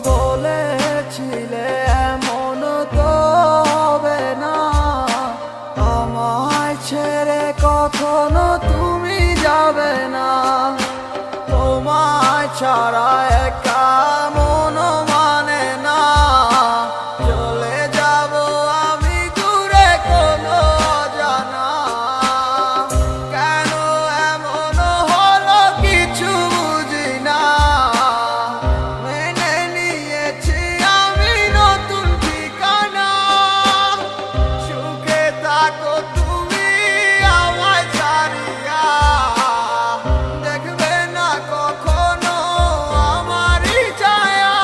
বলেছিলে এমন তো হবে না, আমায় ছেড়ে কখনো তুমি যাবে না। তোমায় ছাড়া একা মন মানে না, চলে যাব আমি দূরে কোনো অজানা। কেন এমন হলো কিছু বুঝি না, মেনে নিয়েছি আমি নতুন ঠিকানা। সুখে থাকো তুমি আমায় ছাড়িয়া, দেখবে না কখনো আমারই ছায়া।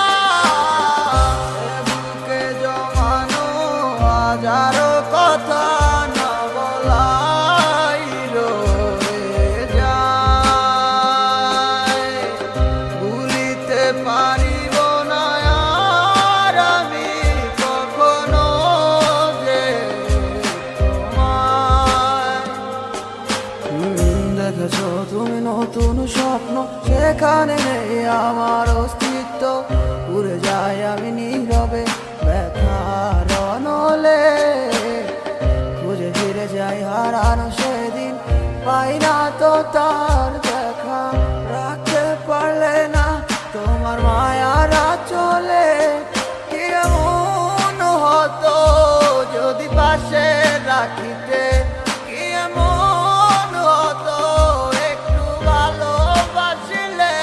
বুকে জমানো হাজারো কথা না বলাই রয়ে যায়, ভুলিতে পারিব না আর আমি কখনো যে তোমায়। দেখেছো তুমি নতুন স্বপ্ন, সেখানে নেই আমার অস্তিত্ব। উড়ে যাই আমি নীরবে ব্যথার অনলে, খুঁজে ফিরে যাই হারানো সেদিন, পাই না তো তার দেখা। রাখতে পারলে না তোমার মায়ার আঁচলে, কি এমন হতো যদি পাশে রাখিতে, কি এমন হতো একটু ভালোবাসিলে।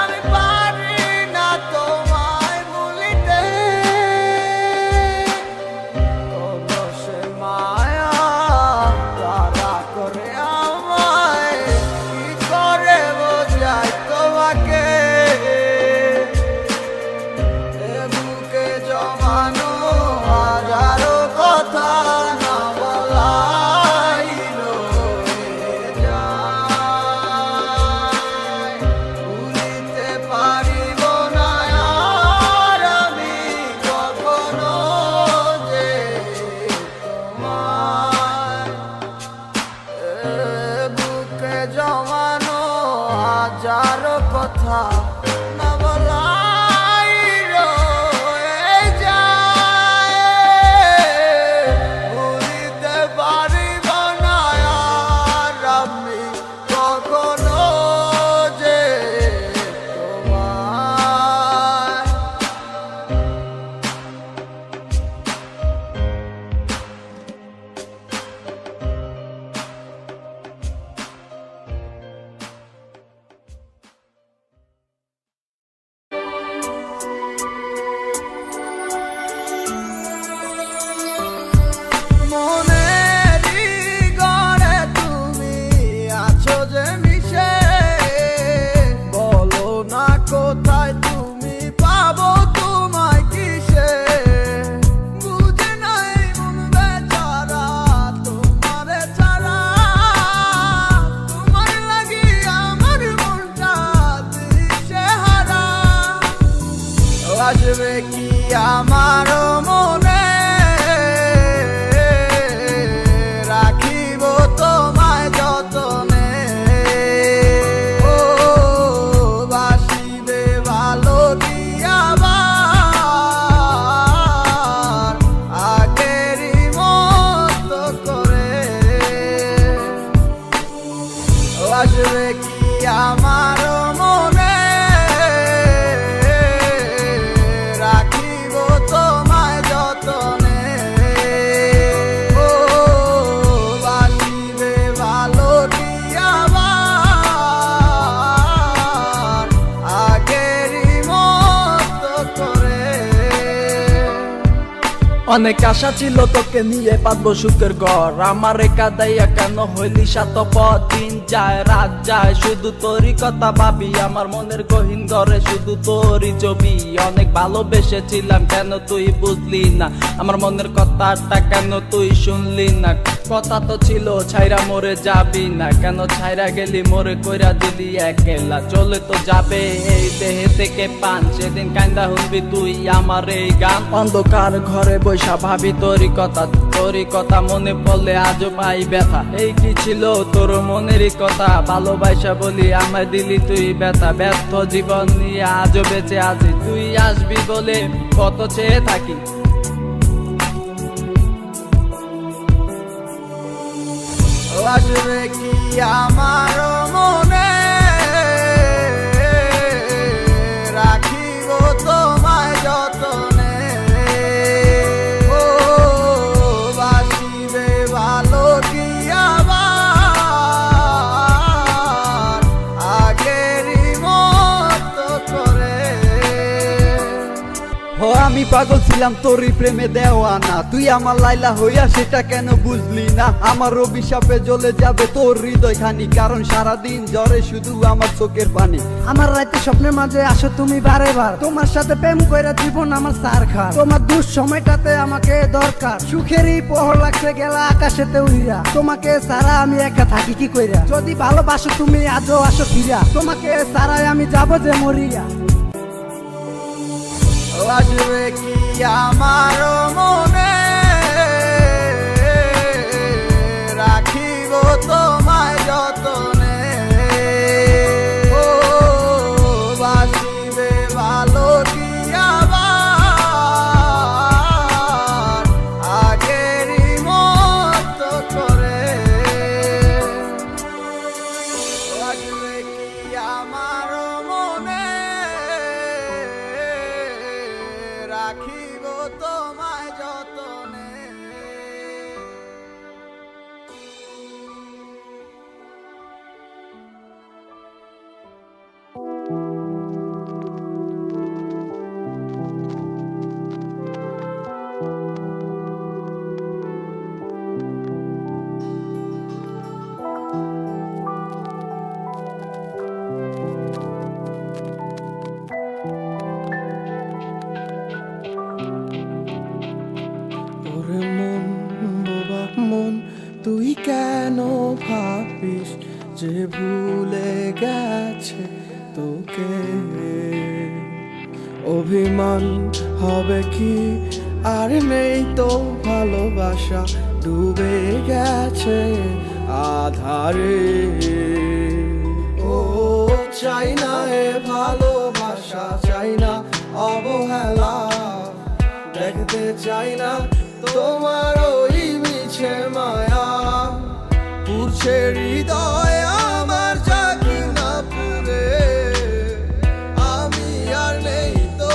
আমি পারি না তোমায় ভুলিতে, তবু সে মায়া তারা করে আমায়, কি করে বোঝাই তোমাকে। এ বুকে জমানো হাজারো কথা না বলাই রয়ে যায়, ভুলিতে পারিব না আর আমি কখনো যে তোমায়। বুকে জমানো হাজারো কথা না বলাই রয়ে যায়, ভুলিতে পারিব না আর আমি কখনো যে তোমায়। মনেরই ঘরে তুমি আছো যে মিশে, বলো না কোথায় তুমি পাবো তোমায় কিসে। বুঝে নাই মন বেচারা তোমারে ছাড়া, তোমার লাগি আমার মনটা দিশে হারা। আসবে কি আমার মনে, রাখিব তোমায় যতনে। ও বাসিবে ভালো দিয়াবার, আগেরই মতো করে। আসবে কি আমার মনে, রাখিব তোমায় যতনে। ও বাসিবে ভালো দিয়াবার, আগেরই মতো করে। অনেক আশা ছিল তোকে নিয়ে পাতবো সুখের ঘর, আমারে কাদাইয়া কেন হইলি সাতপথ। দিন যায় রাত যায় শুধু তোরই কথা ভাবি, আমার মনের গহীন ঘরে শুধু তোরই ছবি। অনেক ভালোবেসেছিলাম কেন তুই বুঝলি না, আমার মনের কথাটা কেন তুই শুনলি না। কথা তো ছিল ছাইরা মরে যাবি না, কেন ছাইরা গেলি মোরে কইরা দিলি একলা। চলে তো যাবে এই দেহে থেকে পান, সেদিন কান্দা শুনবি তুই আমার এই গান। অন্ধকার ঘরে বৈশা ভাবি তোরই কথা মনে পড়লে আজও পাই ব্যথা। এই কি ছিল তোর মনেরই কথা, ভালোবাসা বলি আমায় দিলি তুই ব্যথা। ব্যর্থ জীবন নিয়ে আজও বেঁচে আছি, তুই আসবি বলে কত চেয়ে থাকি। আসবে কি আমার মনে, রাখিব তোমায় যতনে। ও বাসিবে ভালো কি আবার আগেরই মতো করে। আমি পাগল ছিলাম তোরই প্রেমে দেওয়ানা, তুই আমার লাইলা হইয়া সেটা কেন বুঝলি না। আমার অভিশাপে জ্বলে যাবে তোর হৃদয় খানি, কারণ সারাদিন জ্বরে শুধু আমার চোখের পানি। আমার রাতে স্বপ্নের মাঝে আসো তুমি বারে বার, তোমার সাথে প্রেম কইরা জীবন আমার সার খা। তোমার দুঃসময়টাতে আমাকে দরকার, সুখেরই পহর লাগছে গেলা আকাশেতে উইরা। তোমাকে সারা আমি একা থাকি কি কইরা, যদি ভালোবাসো তুমি আজও আসো ফিরা। তোমাকে সারাই আমি যাবো যে মরিয়া। আসবে কি আমার মনে, রাখিব তোমায় যতনে। ও বাসিবে ভালো কি আবার আগেরই মতো করে। আসবে কি আমার মনে, রাখিব তোমায় যতনে। ওরে মন বোবা মন, তুই কেন ভাবিস যে ভুলে গেছে তোকে। অভিমান হবে কি আর নেই তো ভালোবাসা, ডুবে গেছে আধারে। ও চাই না এ ভালোবাসা, চাই না অবহেলা, দেখতে চাই না তোমার ওই মিছে মায়া। পুরছে হৃদয় আমার জাগি না পুরে, আমি আর নেই তো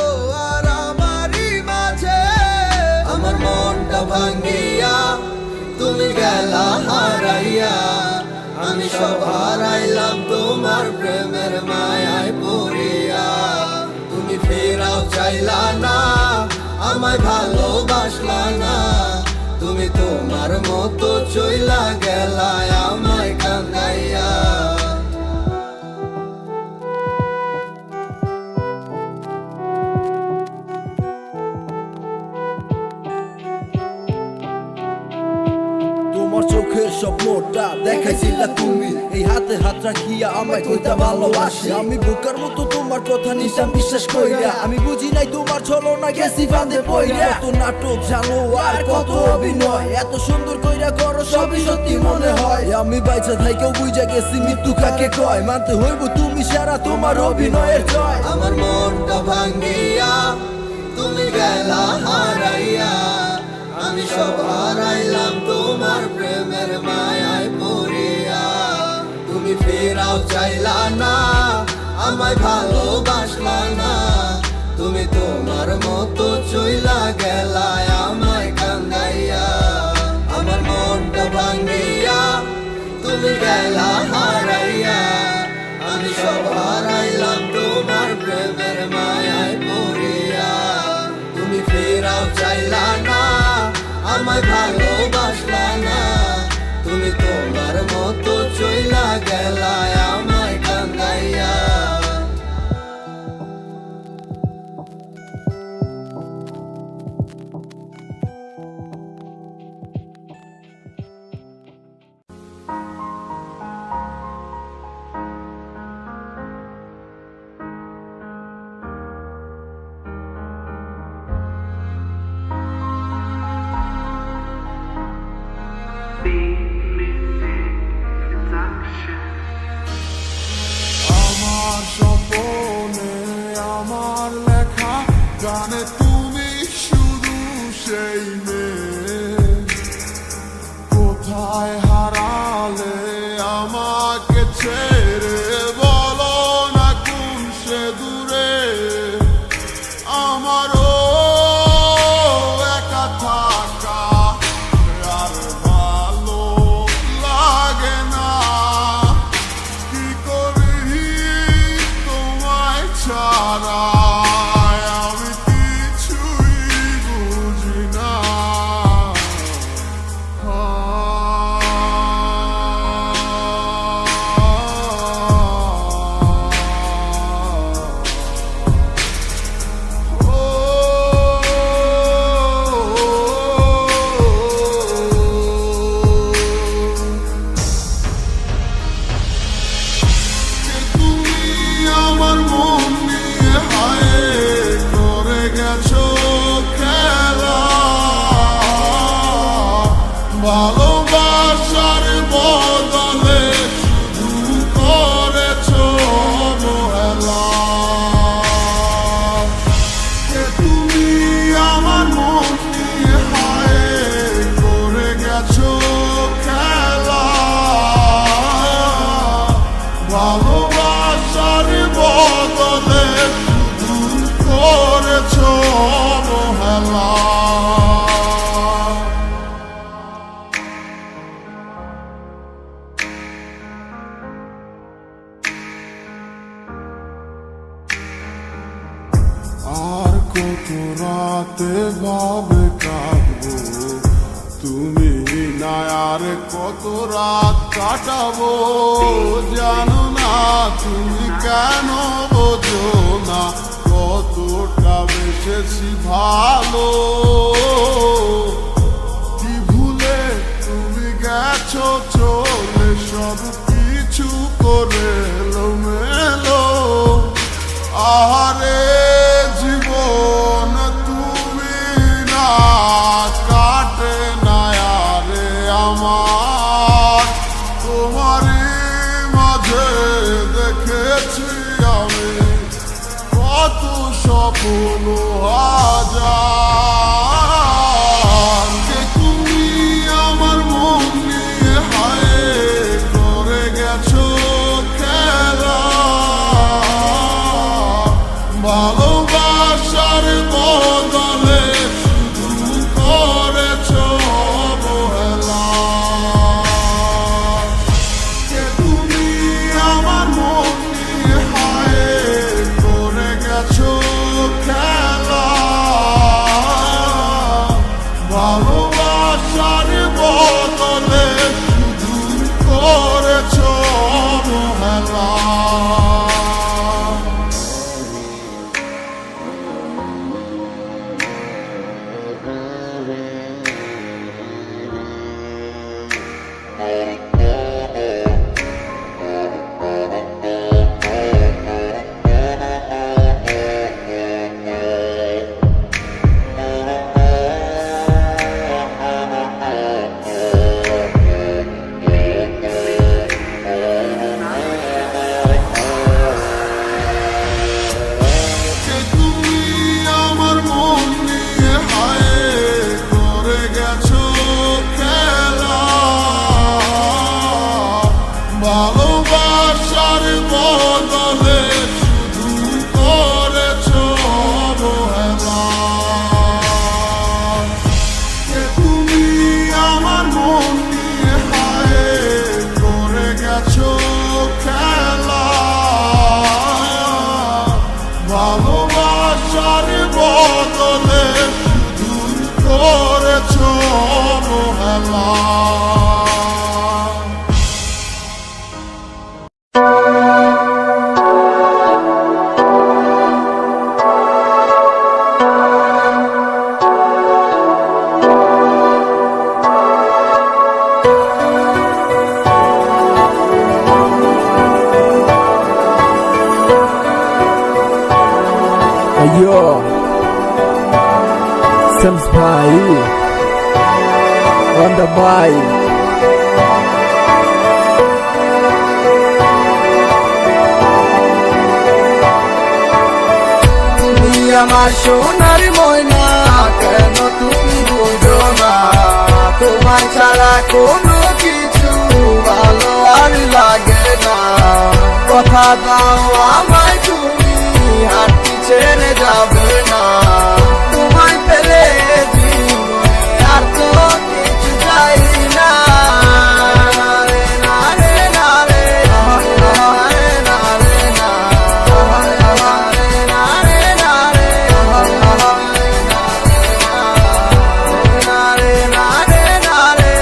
আর আমারই মাঝে। আমার মনটা ভাঙ্গিয়া তুমি গেলা হারাইয়া, আমি সব হারাইলাম তোমার প্রেমের মায়ায় পড়িয়া। তুমি ফেরাও চাইলা না, আমায় ভালোবাসলা না, তুমি তোমার মতো চইলা গেলা আমায় কান্দাইয়া। তোমার চোখের স্বপ্নটা দেখাইছিলা তুমি, এই হাতে হাত রাখিয়া আমায় কইতা ভালোবাসি। আমি বোকার মতো তোমার কথা নিশাম বিশ্বাস কইরা, আমি বুঝি নাই তোমার ছলনা গেছি ফাঁদে পইরা। কত নাটক জানো আর কত অভিনয়, এত সুন্দর কইরা করো সবই সত্যি মনে হয়। আমি বাইচা থাইকেও বুঝা গেছি মৃত্যু কাকে কয়, মানতে হইব তুমি সারা তোমার অভিনয়ের জয়। আমার মনটা ভাঙ্গিয়া তুমি গেলা হারাইয়া, আমি সব হারাইলাম তোমার প্রেমের মায়ায় পড়িয়া। তুমি ফেরাও চাইলা না, আমায় ভালোবাসলা না, তুমি তোমার মতো চইলা গেলা আমায় কান্দাইয়া। আমার মনটা ভাঙ্গিয়া তুমি গেলা হারাইয়া, আমি সব হারাইলাম তোমার প্রেমের মায়ায় পড়িয়া। তুমি ফেরাও চাইলা না, আমায় ভালোবাসলা না, তুমি তোমার মতো চইলা গেলা আমায় কান্দাইয়া। আমার স্বপনে আমার লেখা গানে তুমি শুধু সেই মেয়ে, কোথায় হারালে আমাকে ছেড়ে, বলো না কোন সে দূরে। আমারও একা থাকা আর ভালো লাগে না, কি করি তোমায় ছাড়া আমি কিছুই বুঝি না। তুমি আমার মন নিয়ে হায় করে গেছো খেলা, ভালোবাসার বদলে শুধু করেছো অবহেলা। তুমি আমার মন নিয়ে হায় করে গেছো খেলা, ভালোবাসার বদলে শুধু করেছো অবহেলা। আর কত রাতে ভাবে কাটবো তুমি না, আর কত রাত কাটাবো জানো না, তুমি কেন বোঝো না কতটা বেসেছি ভালো। কি ভুলে তুমি গেছো চলে, সব কিছু করে এলোমেলো। আহারে জীবন তুমি না কাটে না আরে আমার, তোমারই মাঝে দেখেছি আমি কত স্বপ্ন হাজার। যে তুমি আমার মন নিয়ে হায় করে গেছো খেলা, Yo, Sams bhai on the mic. তুমি আমার সোনার ময়না, কেন তুমি বুঝো না? তোমার ছাড়া কোনো কিছু ভালো আর লাগে না। কথা দাও আমায় তুমি হাঁটতে ছেড়ে যাবে না। তোমায় পেলে জীবনে আর তো কিছু চাই না। রে না রে না রে না রে না রে না রে না রে না রে না রে না রে না রে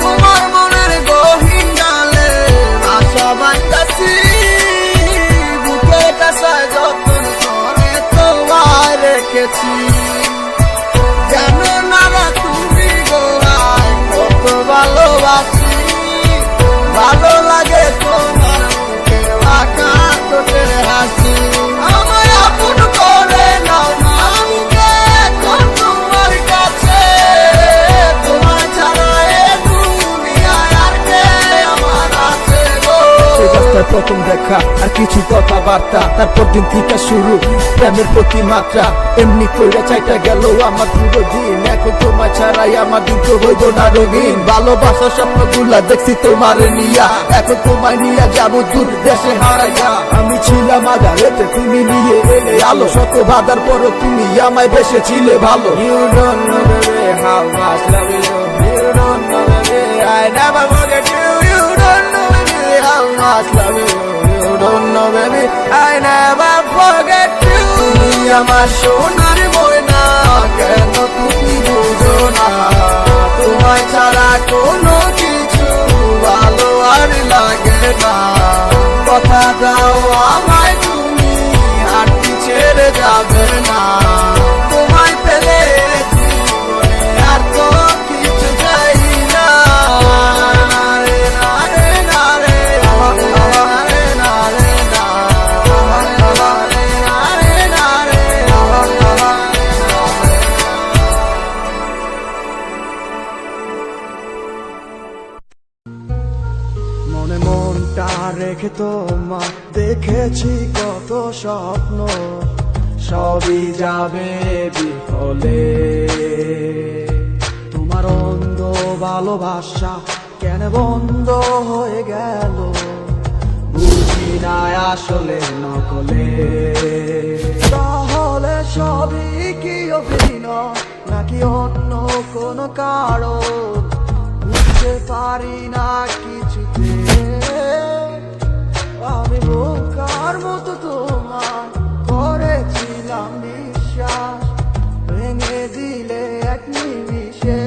তোমার মনের গহীন ডালে আশা বাঁধতাছি, বুকের কাছে যতন করে তোমায় রেখেছি। জানো না বা তুমি গোড়ায় কত ভালোবাসি, ভালো লাগে তোমার মুখে আঁকা ঠোঁটের হাসি। আমায় আপন করে নাও না, আমি যে এখন তোমার কাছে। তোমার ছাড়া এ দুনিয়ায় আর কে আমার আছে গো? সেই রাস্তায় প্রথম দেখা আর কিছু কথাবার্তা, তারপর দিন থেকে শুরু প্রেমের প্রতি মাত্রা। এমনি কইরা চাইটা গেল আমার পুরো দিন, এখন তোমার ছাড়াই আমার দিন তো হইব না রঙিন। ভালোবাসার স্বপ্নগুলা দেখছি তোমার নিয়া, এখন তোমায় নিয়ে যাবো দূর দেশে হারাইয়া। আমি ছিলাম আধারেতে, তুমি নিয়ে এলে আলো, শত বাধার পরও তুমি আমায় বেসেছিলে ভালো। You don't know baby how much love you. You don't know baby I never forget you. You don't know baby how much love you. You don't know baby I never forget you. তুমি আমার সোনার ময়না, কেন তুমি বুঝো না? তোমায় ছাড়া কোনো কিছু ভালো আর লাগে না। কথা দাও আমায় তুমি হাঁটতে ছেড়ে যাবে না। তোমায় পেলে জীবনে আর তো কিছু চাই না। রে না রে না রে না রে না রে না রে না রে মনে মনটা রেখে তোমার দেখেছি কত স্বপ্ন, সবই যাবে বিফলে। তোমার অন্ধ ভালোবাসা কেন বন্ধ হয়ে গেল, বুঝি না আসলে নকলে। তাহলে সবই কি অভিনয় নাকি অন্য কোনো কারণ, বুঝতে পারি না কিছুতে। আমি বোকার মতো তোমার করেছিলাম বিশ্বাস, ভেঙে দিলে এক নিমিষে।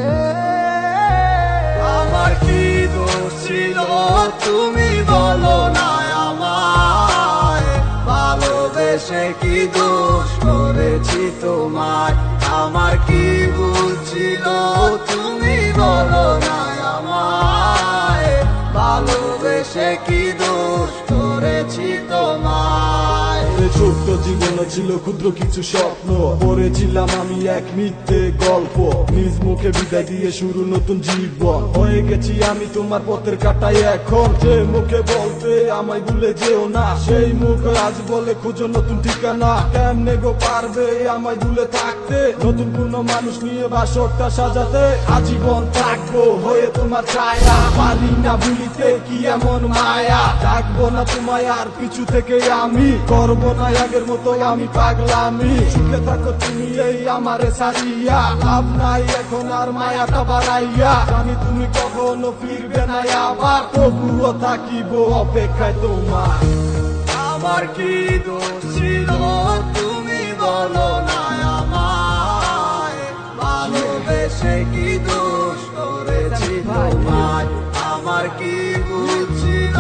আমার কি দোষ ছিল তুমি বলো না আমায়? ভালোবেসে কি দোষ করেছি তোমায়? আমার কি ভুল ছিল তুমি বলো না আমায়? ভালোবেসে কি দোষ করেছি তোমায়? ছোট্ট জীবন ছিল ক্ষুদ্র কিছু স্বপ্ন, পড়েছিলাম আমি এক মিথ্যে গল্প। নিজ মুখে বিদায় দিয়ে শুরু নতুন জীবন, হয়ে গেছি আমি তোমার পথের কাটাই এখন। যে মুখে বলতে আমায় ভুলে যেও না, সেই মুখ আজ বলে খুঁজো নতুন ঠিকানা। কেমনে গো পারবে আমায় ভুলে থাকতে, নতুন কোনো মানুষ নিয়ে বাসরটা সাজাতে। আজীবন থাকবো হয়ে তোমার ছায়া, পারি না ভুলিতে কি এমন মায়া। ডাকবো না তোমায় আর পিছু থেকে আমি, করবো না আগের মতো আমি পাগলামি। সুখে থাকো তুমি এই আমারে সারিয়া, লাভ নাই এখন আর মায়াটা বাড়াইয়া। জানি তুমি কখনো ফিরবে না আবার, তবুও থাকিব অপেক্ষায় তোমার। আমার কি দোষ ছিল তুমি বলো না আমায়? ভালোবেসে কি দোষ করেছি তোমায়? আমার কি ভুল ছিল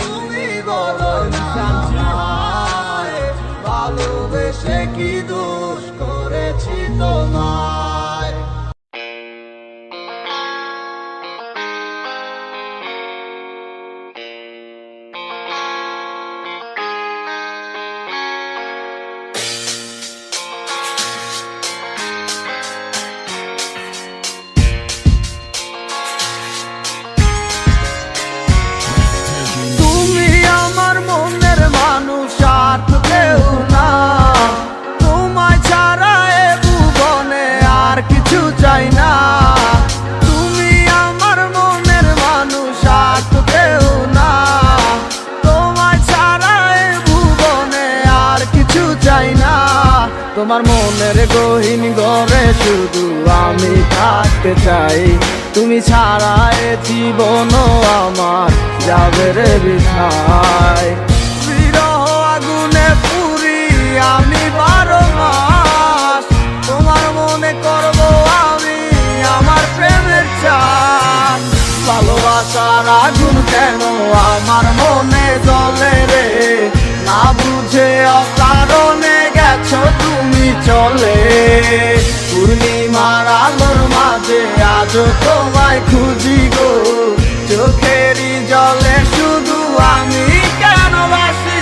তুমি বলো তোমার মনের গহীন ঘরে শুধু আমি থাকতে চাই, তুমি ছাড়া এ জীবন আমার যাবে রে বৃথায়। বিরহ আগুনে পুরি আমি 12 মাস, তোমার মনে করব আমি আমার প্রেমের চান। ভালোবাসার আগুন কেন আমার মনে জ্বলে রে, না বুঝে অকারণে গেছো তুমি চলে। পূর্ণিমার আলোর মাঝে আজও তোমায় খুঁজি গো, চোখেরই জলে শুধু আমি কেন বাসি।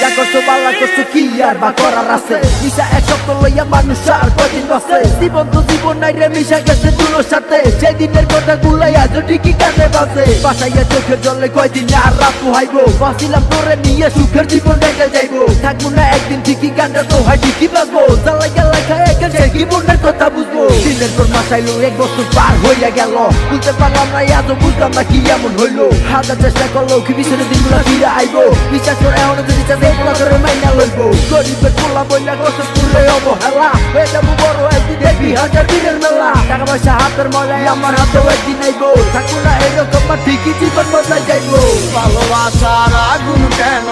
যা করছো বালা করছো কি আর বা করার আছে, মিশা এক সপ্তাহ লইয়া মানুষ আর কদিন বাসে। জীবন তো জীবন নাই রে, মিশা গেছে দুলোর সাথে, সেই দিনের কথা গুলাই আজও ঠিকই কানে বাসে। বাসাইয়া চোখের জলে কয়দিন আর রাত পোহাইবো, বাঁচিলাম তোরে নিয়ে সুখের জীবন রেখে যাইবো। থাকবো না একদিন ঠিকই গানটা তো হয় ঠিকই বাজবো, জ্বালাই গেলাই খায় একে সে কি বোনের কথা বুঝবো। দিনের পর মাস আইলো 1 বছর পার হইয়া গেল, বুঝতে পারলাম না আজও বুঝলাম না কি এমন হইলো। হাজার চেষ্টা করলো কি পিছনে দিনগুলা ফিরে আইবো, বিশ্বাস করে এখনো যদি চাষে এগুলা করে মাইনা লইবো। গরিবের পোলা বইলা কষ্ট করলে অবহেলা, হয়ে যাবো বড় একদিন দেখবি হাজার দিনের মেলা। টাকা পয়সা হাতের ময়লায় আমার হাতেও একদিন আইবো, থাকবো না এরকম না ঠিকই জীবন বদলাই যাইবো। ভালোবাসার আগুন কেন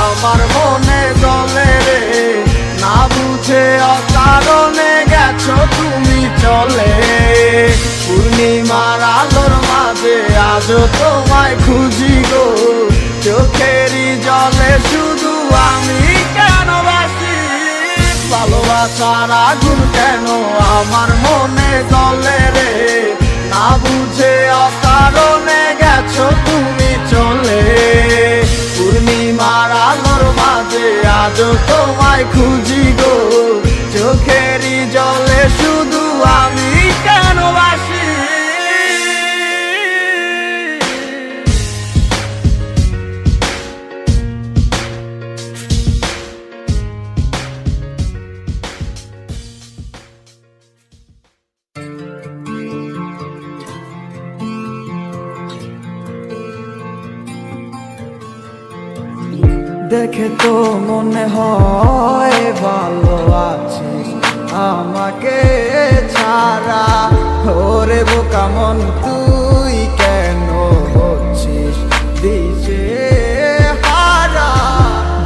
আমার মনে জ্বলে রে, না বুঝে অকারণে গেছো তুমি চলে। পূর্ণিমার আলোর মাঝে আজও তোমায় খুঁজি গো, চোখেরই জলে শুধু আমি কেন বাসি। ভালোবাসার আগুন কেন আমার মনে জ্বলে রে, না বুঝে অকারণে গেছো তুমি চলে। পূর্ণিমার আলোর মাঝে আজও তোমায় খুঁজি গো, চোখেরই জলে শুধু আমি কেন বাসি। দেখে তো মনে হয় ভালো আছিস আমাকে ছাড়া, ওরে বোকা মন তুই কেন হচ্ছিস দিশে হারা।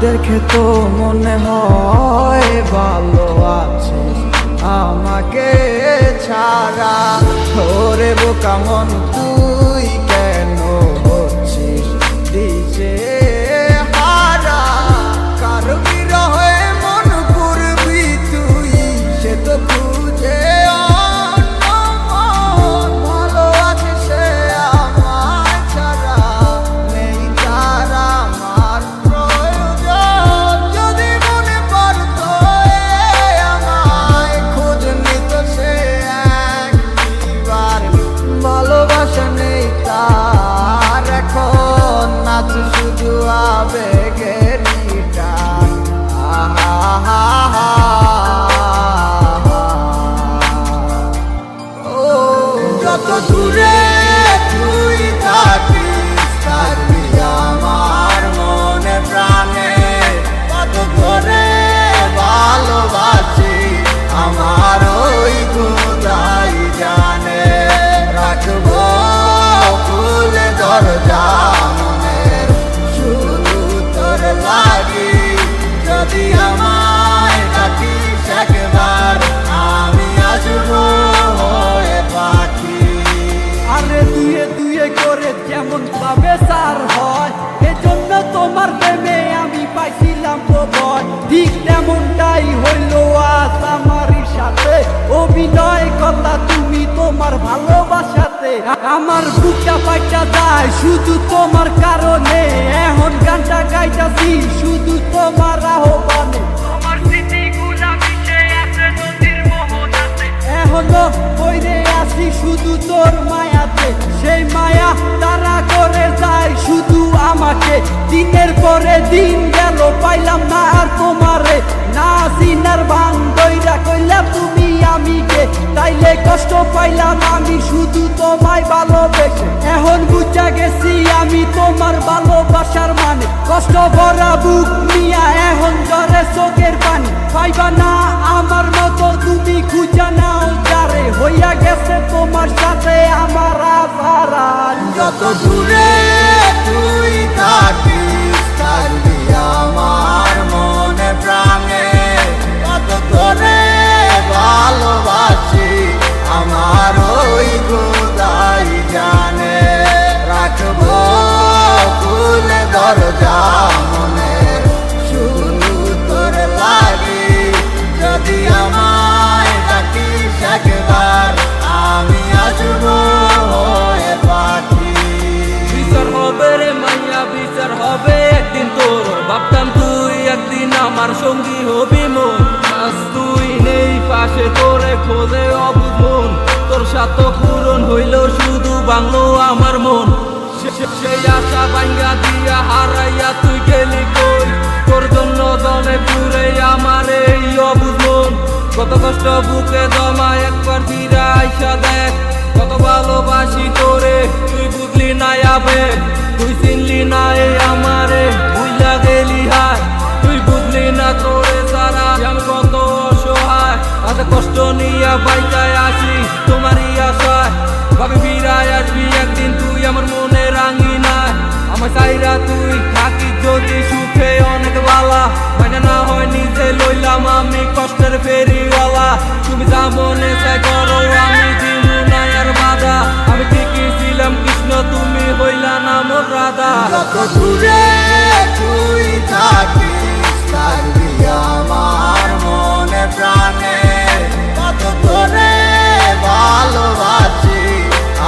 দেখে তো মনে হয় ভালো আছিস আমাকে ছাড়া, ওরে বোকা মন তুই কেন হচ্ছিস দিশে হারা। কারো বিরহে মন করবি তুই, সে তো বুঝে অন্য মন। ভালো আছে সে আমায় ছাড়া, নেই তার আমার প্রয়োজন। যদি মনে পড়তো আমায় খোঁজ নিত সে একবার, ভালোবাসা নেই তার এখন, নাচ শুধু আবেগের টান। ও যত দূরে তুই থাকিস, থাকবি আমার মনে প্রাণে। কত করে ভালোবাসি আমার ওই খোদাই জানে। রাখবো খুলে দরজা মনের শুধু তোর লাগি, যদি আমায় ডাকিস একবার আমি আসবো হয়ে পাখি। আরে দুয়ে দুয়ে করে যেমন ভাবে সার হয়, এজন্য তোমার প্রেমে আমি পাইছিলাম প্রবল। ঠিক তেমনটাই হইল আজ আমারই সাথে, অভিনয় কথা তুমি তোমার ভালোবাসাতে। আমার বুকটা পাইটা যায় শুধু তোমার কারণে, এখন গানটা গাইতাছি শুধু তোমার আহ্বানে। তোমার স্মৃতিগুলা মিশে আছে নদীর মোহনাতে, এখনো বইরে আছি শুধু তোর মায়াতে। সেই মায়া তারা করে যায় শুধু আমাকে, দিনের পরে দিন গেল পাইলাম না আর তোমারে। না সিনার ভাঙ দইরা কইলা তুমি আমিকে, তাইলে কষ্ট পাইলাম আমি শুধু তোমায় ভালোবেসে। এখন বুঝা গেছি আমি তোমার ভালোবাসার মানে, কষ্ট ভরা বুক নিয়া এখন ঝরে চোখের পানি। পাইবা না আমার মতো তুমি খুঁজা নাও যারে হইয়া গেছে তোমার সাথে আমার আসারাল যত দূরে তুই থাকিস থাকবি আমার মনে প্রাণে কত করে ভালোবাসি আমার ওই খোদাই জানে রাখবো খুলে দরজা মনে শুধু তোর লাগি যদি আমায় ডাকিস একবার আমি আসবো হয়ে পাখি বিচার হবে রে মাইয়া বিচার হবে একদিন তোর ভাবতাম তুই একদিন আমার সঙ্গী হবি মন আজ তুই নেই পাশে তোরে খোঁজে অবুঝ মন তোর সাথে পূরণ হইল শুধু বাংলো আমার মন সেই আশা ভাঙ্গা দিয়া হারাইয়া তুই গেলি কই তোর জন্য দমে পুরে আমার এই অবুঝ মন কত কষ্ট বুকে জমা একবার ফিরে আইসা দেখ কত ভালোবাসি তোরে তুই বুঝলি না আবেগ তুই চিনলি না এই আমারে বুঝলা গেলি হায় তুই বুঝলি না তোরে সারা আমি কত অসহায় এত কষ্ট নিয়ে বাইকায় আসি তোমারই আশায় ভাবি ফিরায় আসবি একদিন তুই আমার মনে রাঙি নাই আমার চাইরা তুই থাকিস যদি সুখে অনেক বালা মানে না হয় নিজে লইলাম আমি কষ্টের ফেরিওয়ালা তুমি যা মনে চাই করো আমি দিমু না আর বাধা আমি ঠিকই ছিলাম কৃষ্ণ তুমি হইলা না মোর রাধা যত দূরে তুই থাকিস থাকবি আমার মনে প্রাণে কত করে ভালোবাসি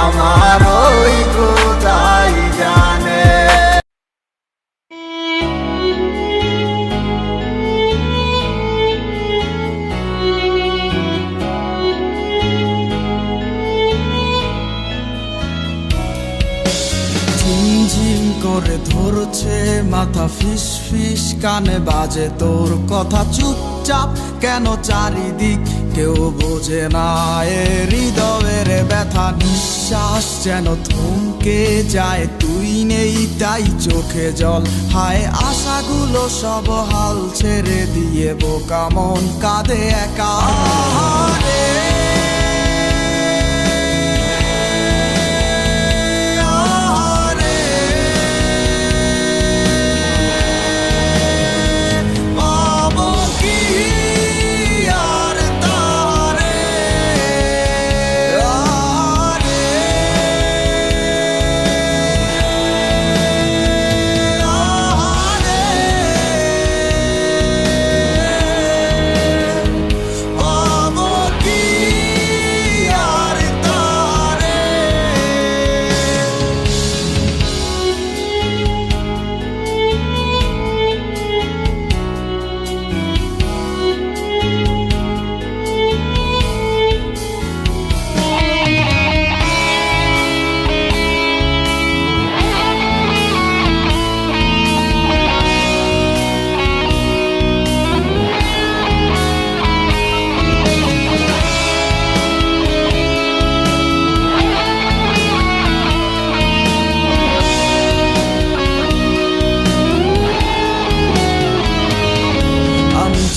আমার ওই খোদাই জানে ঝিমঝিম করে ধরছে মাথা ফিস ফিস কানে বাজে তোর কথা চুপচাপ কেন চারিদিক কেউ বোঝে না এ হৃদয়ের ব্যথা নিঃশ্বাস যেন থমকে যায় তুই নেই তাই চোখে জল হায় আশাগুলো সব হাল ছেড়ে দিয়ে বোকা মন কাঁদে একা রে।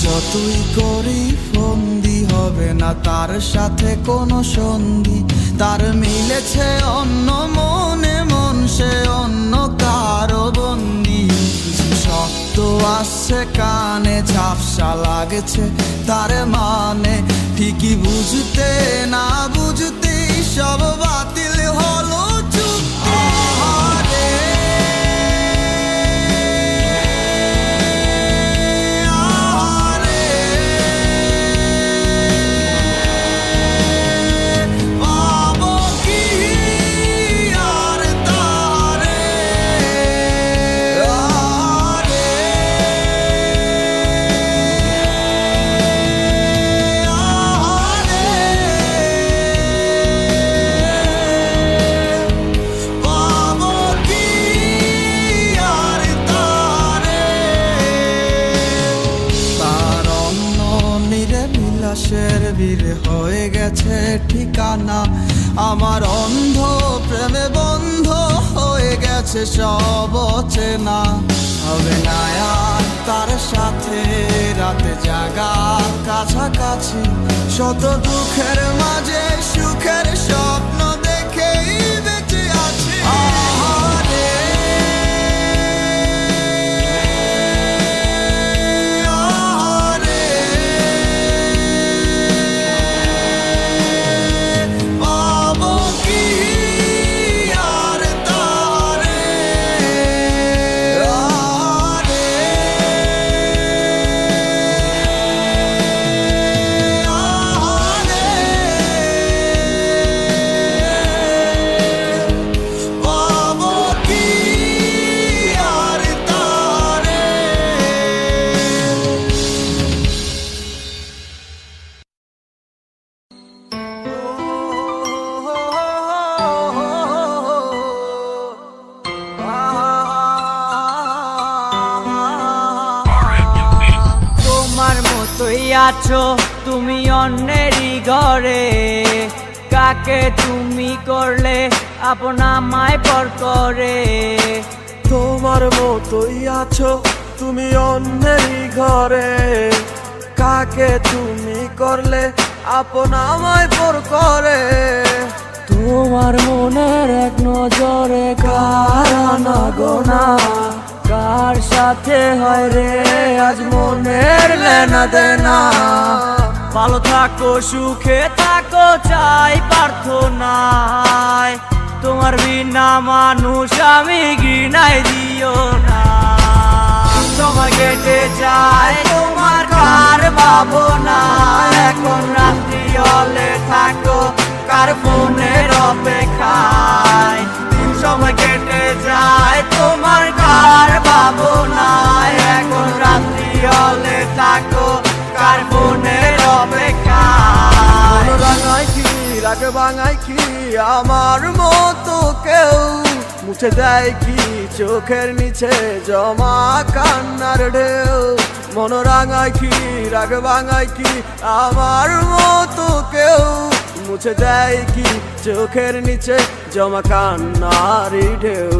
যতই করি ফন্দি হবে না তার সাথে কোনো সন্ধি তার মিলেছে অন্য মনে মন সে অন্য কারো বন্দি কিছু শব্দ আসছে কানে ঝাপসা লাগছে তার মানে ঠিকই বুঝতে না বুঝতেই সব বাতিল হলো চুক্তি ভিড় হয়ে গেছে ঠিকানা আমার অন্ধ প্রেমে বন্ধ হয়ে গেছে সব অচেনা, হবে না আর তার সাথে রাতে জাগা কাছাকাছি। শত দুঃখের মাঝে সুখের স্বপ্ন দেখেই বেঁচে আছি। আহারে, আহারে, পাবো কি আর তারে? আহারে, পাবো কি আর তারে? তোমার মতোই আছো তুমি অন্যেরই ঘরে, কাকে তুমি করলে আপনা মায় পর করে। তোমার মতোই আছো তুমি অন্যেরই ঘরে, কাকে তুমি করলে আপন আমায় পর করে। তোমার মনের এক নজরে কার আনা গোনা, কার সাথে হয় রে আজ মনের লেনা দেনা। ভালো থাকো সুখে থাকো চাই প্রার্থনায়, তোমার বিনা মানুষ আমি ঘৃণায় দিও না। সময় কেটে যায় তোমার কার ভাবনা, এখন রাত্রি হলে থাকো কার ফোনের অপেক্ষায়। সময় কেটে যায় তোমার কার ভাবনা, এখন রাত্রি হলে থাকো কার ফোনের অপেক্ষায়। রাঙায় কি রাগ ভাঙায় কি আমার মতো কেউ, মুছে দেয় কি চোখের নিচে জমা কান্নার ঢেউ। মন রাঙায় কি রাগ ভাঙায় কি আমার মতো কেউ, মুছে দেয় কি চোখের নিচে জমা কান্নারি ঢেউ।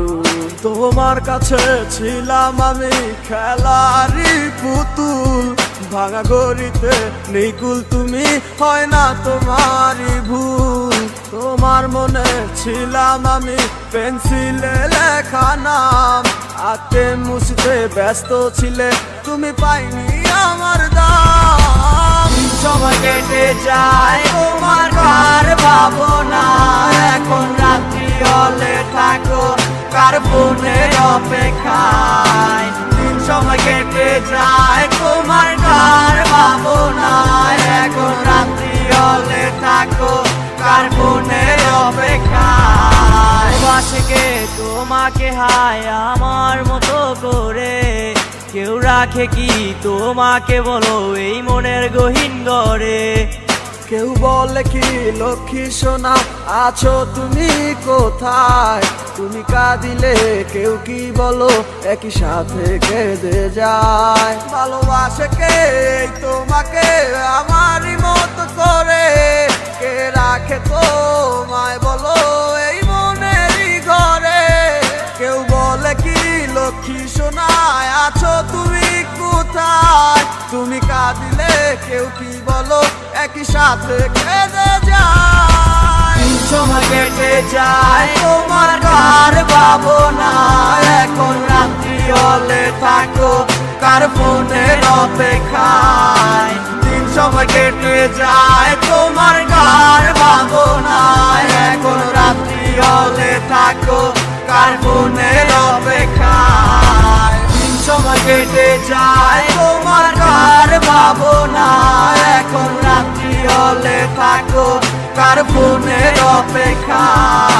তোমার কাছে ছিলাম আমি খেলারি পুতুল, ভাঙা গড়িতে নিকুল তুমি হয় না তোমারই ভুল। তোমার মনে ছিলাম আমি পেন্সিলে লেখা নাম, আঁকতে মুছতে ব্যস্ত ছিলে তুমি পাইনি আমার দাম। সময় কেটে যায় তোমার কার ভাবনা, এখন রাত্রি হলে থাকো কার ফোনের অপেক্ষায়। সময় কেটে যায় তোমার কার ভাবনা, এখন রাত্রি হলে থাকো কার ফোনের অপেক্ষায়। বাসকে তোমাকে হায় আমার মতো করে, কেউ রাখে কি তোমাকে বলো এই মনের গহীন ঘরে। কেউ বলে কি লক্ষ্মী সোনা আছো তুমি কোথায়, তুমি কাঁদিলে কেউ কি বলো একই সাথে কেঁদে যায়। ভালোবাসে কে তোমাকে আমারই মতো করে, কে রাখে তোমায় বলো এই মনেরই ঘরে। কেউ বলে কি লক্ষ্মী সোনা আছো তুমি কোথায়, তুমি কাঁদিলে কেউ কি বলো একই সাথে কেঁদে যায়। সময় কেটে যায় তোমার কার ভাবনা, এখন রাত্রি হলে থাকো কার ফোনের অপেক্ষায়। সময় কেটে যায় তোমার কার ভাবনা, এখন রাত্রি হলে থাকো কার ফোনের অপেক্ষায়। সময় কেটে যায় তোমার কার ভাবনা, এখন রাত্রি হলে থাকো কার ফোনের অপেক্ষায়।